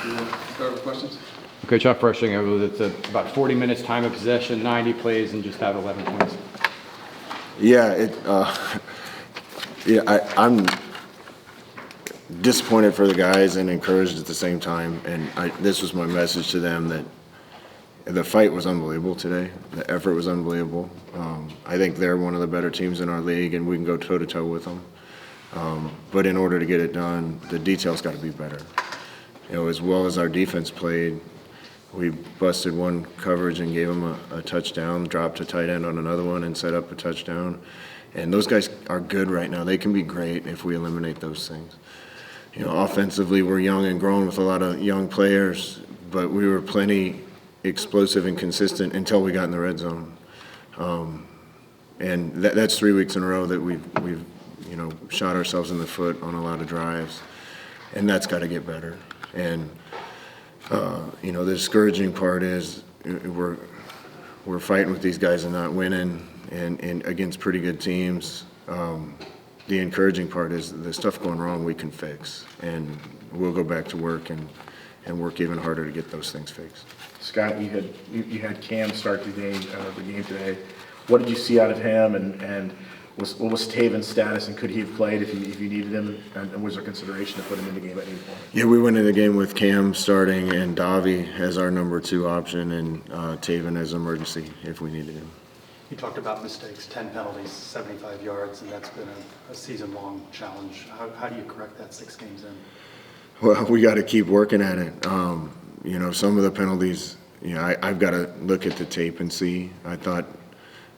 You want to start with questions? Coach, how frustrating it was. It's about 40 minutes time of possession, 90 plays, and just have 11 points. Yeah, I'm disappointed for the guys and encouraged at the same time. And this was my message to them, that the fight was unbelievable today. The effort was unbelievable. I think they're one of the better teams in our league, and we can go toe-to-toe with them. But in order to get it done, the details got to be better. As well as our defense played, we busted one coverage and gave them a touchdown, dropped a tight end on another one and set up a touchdown. And those guys are good right now. They can be great if we eliminate those things. Offensively, we're young and grown with a lot of young players, but we were plenty explosive and consistent until we got in the red zone. And that's 3 weeks in a row that we've shot ourselves in the foot on a lot of drives. And that's got to get better. And the discouraging part is we're fighting with these guys and not winning, and against pretty good teams. The encouraging part is the stuff going wrong we can fix, and we'll go back to work and work even harder to get those things fixed. Scott, you had Cam start the game today. What did you see out of him, and what was Taven's status, and could he have played if you needed him, and was there consideration to put him in the game at any point? Yeah, we went in the game with Cam starting and Davi as our number 2 option, and Taven as emergency if we needed him. You talked about mistakes, 10 penalties, 75 yards, and that's been a season-long challenge. How do you correct that 6 games in? Well, we got to keep working at it. Some of the penalties, I've got to look at the tape and see. I thought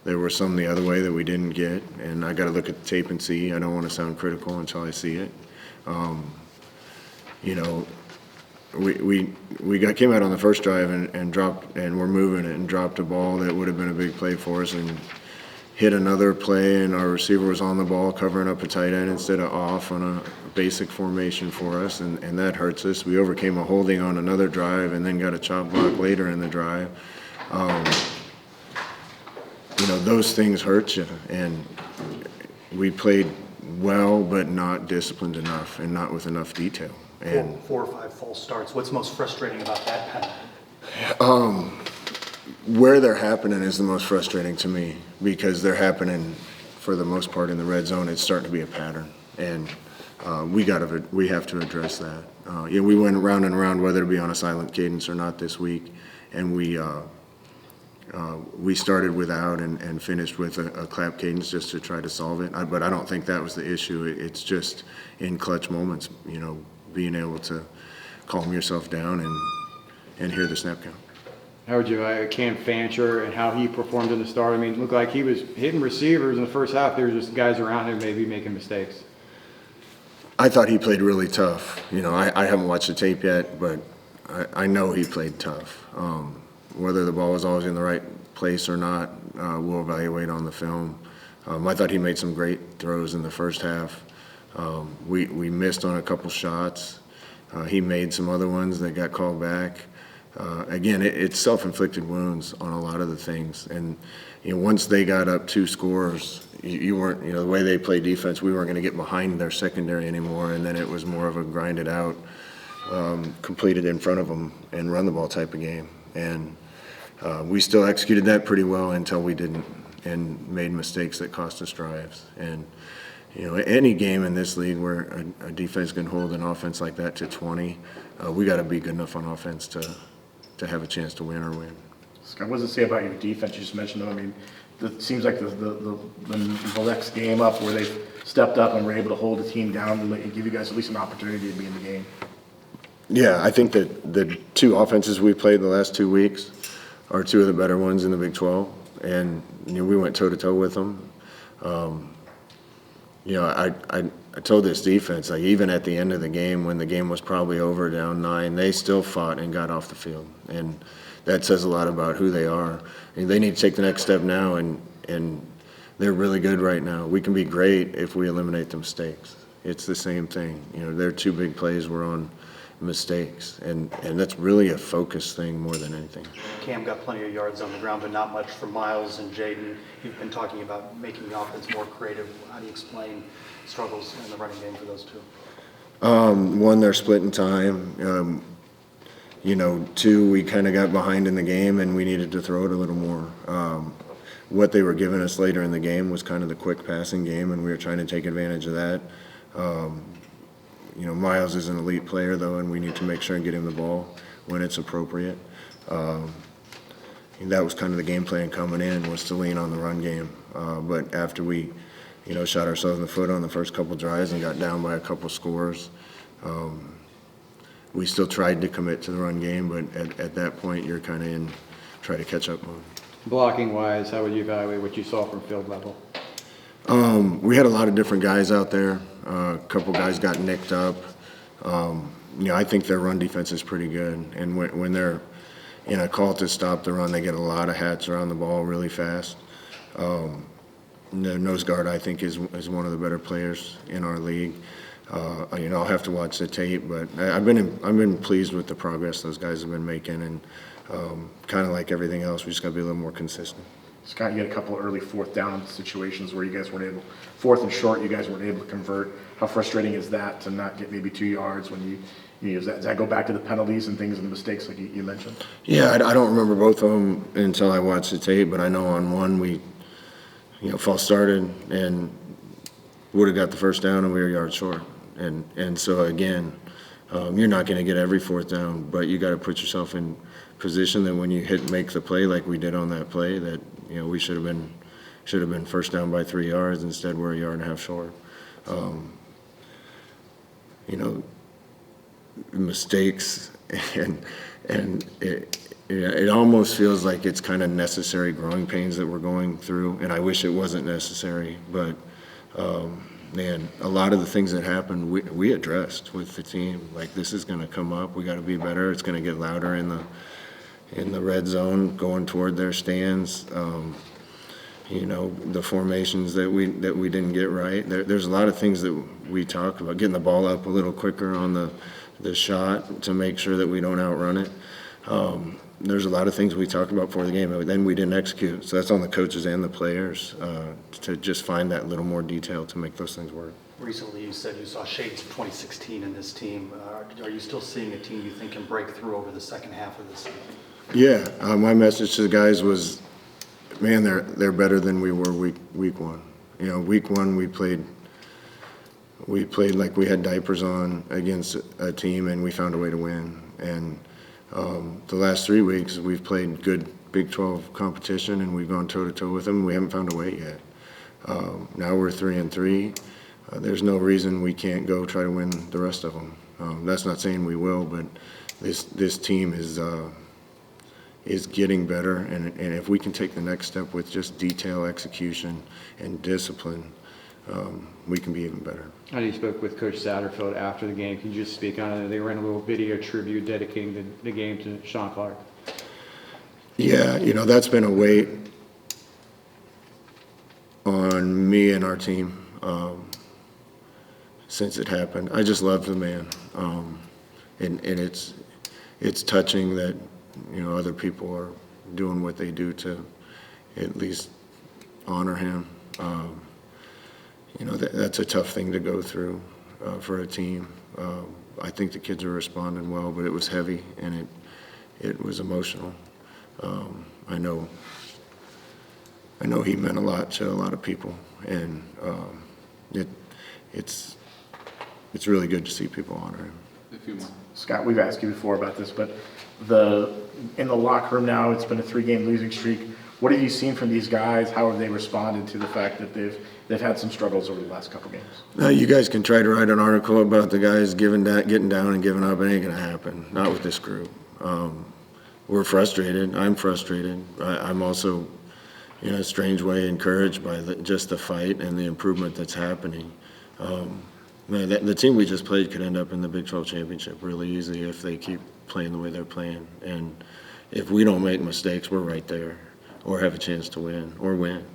there were some the other way that we didn't get, and I got to look at the tape and see. I don't want to sound critical until I see it. We came out on the first drive and dropped, and we're moving it and dropped a ball that would have been a big play for us, and hit another play, and our receiver was on the ball covering up a tight end instead of off on a basic formation for us, and that hurts us. We overcame a holding on another drive and then got a chop block later in the drive. Those things hurt you, and we played well but not disciplined enough and not with enough detail. And 4 or 5 false starts. What's most frustrating about that penalty? Where they're happening is the most frustrating to me, because they're happening for the most part in the red zone. It's starting to be a pattern, and we have to address that. We went round and round whether to be on a silent cadence or not this week, and we started without and finished with a clap cadence just to try to solve it. But I don't think that was the issue. It's just in clutch moments, being able to calm yourself down and hear the snap count. How would you Cam Fancher and how he performed in the start? I mean, it looked like he was hitting receivers in the first half. There were just guys around him maybe making mistakes. I thought he played really tough. I haven't watched the tape yet, but I know he played tough. Whether the ball was always in the right place or not, we'll evaluate on the film. I thought he made some great throws in the first half. We missed on a couple shots. He made some other ones that got called back. Again, it's self-inflicted wounds on a lot of the things. And once they got up 2 scores, you weren't, the way they play defense, we weren't going to get behind their secondary anymore. And then it was more of a grinded out, completed in front of them and run the ball type of game. And we still executed that pretty well until we didn't, and made mistakes that cost us drives. And any game in this league where a defense can hold an offense like that to 20, we got to be good enough on offense to have a chance to win or win. Scott, what does it say about your defense? You just mentioned them. I mean, it seems like the next game up where they stepped up and were able to hold the team down and give you guys at least an opportunity to be in the game. Yeah, I think that the 2 offenses we played the last 2 weeks are 2 of the better ones in the Big 12, and we went toe-to-toe with them. I told this defense, like, even at the end of the game, when the game was probably over down 9, they still fought and got off the field, and that says a lot about who they are. And they need to take the next step now, and they're really good right now. We can be great if we eliminate the mistakes. It's the same thing. Their 2 big plays were on mistakes, and that's really a focus thing more than anything. Cam got plenty of yards on the ground, but not much for Miles and Jaden. You've been talking about making the offense more creative. How do you explain struggles in the running game for those 2? One, they're splitting time. Two, we kind of got behind in the game and we needed to throw it a little more. What they were giving us later in the game was kind of the quick passing game, and we were trying to take advantage of that. Miles is an elite player, though, and we need to make sure and get him the ball when it's appropriate. And that was kind of the game plan coming in, was to lean on the run game. But after we, shot ourselves in the foot on the first couple drives and got down by a couple scores, we still tried to commit to the run game, but at that point, you're kind of in try to catch up mode. Blocking wise, how would you evaluate what you saw from field level? We had a lot of different guys out there. A couple guys got nicked up. I think their run defense is pretty good. And when they're in a call to stop the run, they get a lot of hats around the ball really fast. The nose guard, I think, is one of the better players in our league. I'll have to watch the tape, but I've been pleased with the progress those guys have been making, and kind of like everything else, we just got to be a little more consistent. Scott, you had a couple early fourth down situations where you guys weren't able, fourth and short, you guys weren't able to convert. How frustrating is that to not get maybe 2 yards when you does that go back to the penalties and things and the mistakes like you mentioned? Yeah, I don't remember both of them until I watched the tape, but I know on one we, false started and would have got the first down and we were a yard short. And so again, you're not going to get every fourth down, but you got to put yourself in position that when you make the play like we did on that play, that we should have been first down by 3 yards. Instead, we're a yard and a half short. Mistakes and it almost feels like it's kind of necessary growing pains that we're going through, and I wish it wasn't necessary, but man, a lot of the things that happened we addressed with the team. Like, this is going to come up, we got to be better, it's going to get louder in the red zone going toward their stands. The formations that we didn't get right. There's a lot of things that we talk about, getting the ball up a little quicker on the shot to make sure that we don't outrun it. There's a lot of things we talked about before the game, but then we didn't execute. So that's on the coaches and the players to just find that little more detail to make those things work. Recently, you said you saw shades of 2016 in this team. Are you still seeing a team you think can break through over the second half of this season? Yeah, my message to the guys was, man, they're better than we were week one. Week one we played like we had diapers on against a team, and we found a way to win. And the last 3 weeks we've played good Big 12 competition, and we've gone toe-to-toe with them. We haven't found a way yet. Now we're 3-3. There's no reason we can't go try to win the rest of them. That's not saying we will, but this team is getting better, and if we can take the next step with just detail, execution, and discipline, we can be even better. I know you spoke with Coach Satterfield after the game. Can you just speak on it? They ran a little video tribute dedicating the game to Sean Clark. Yeah, that's been a weight on me and our team since it happened. I just love the man, and it's touching that other people are doing what they do to at least honor him. That's a tough thing to go through for a team. I think the kids are responding well, but it was heavy and it was emotional. I know he meant a lot to a lot of people, and it's really good to see people honor him. Scott, we've asked you before about this, but in the locker room now, it's been a 3-game losing streak. What have you seen from these guys? How have they responded to the fact that they've had some struggles over the last couple games? You guys can try to write an article about the guys getting down and giving up. It ain't going to happen. Not with this group. We're frustrated. I'm frustrated. I'm also, in a strange way, encouraged by just the fight and the improvement that's happening. The team we just played could end up in the Big 12 championship really easily if they keep playing the way they're playing. And if we don't make mistakes, we're right there, or have a chance to win, or win.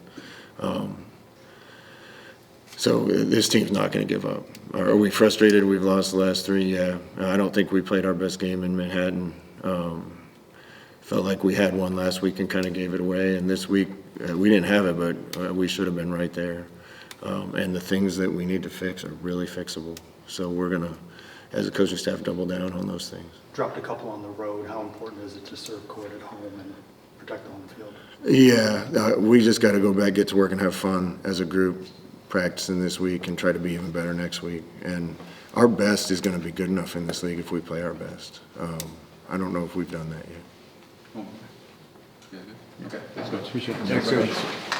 So this team's not going to give up. Are we frustrated we've lost the last 3? Yeah. I don't think we played our best game in Manhattan. Felt like we had one last week and kind of gave it away. And this week, we didn't have it, but we should have been right there. And the things that we need to fix are really fixable. So we're going to, as a coaching staff, double down on those things. Dropped a couple on the road. How important is it to serve court at home and protect the home field? Yeah, we just got to go back, get to work, and have fun as a group practicing this week and try to be even better next week. And our best is going to be good enough in this league if we play our best. I don't know if we've done that yet. Okay, let's go. Appreciate it. Thanks, Coach.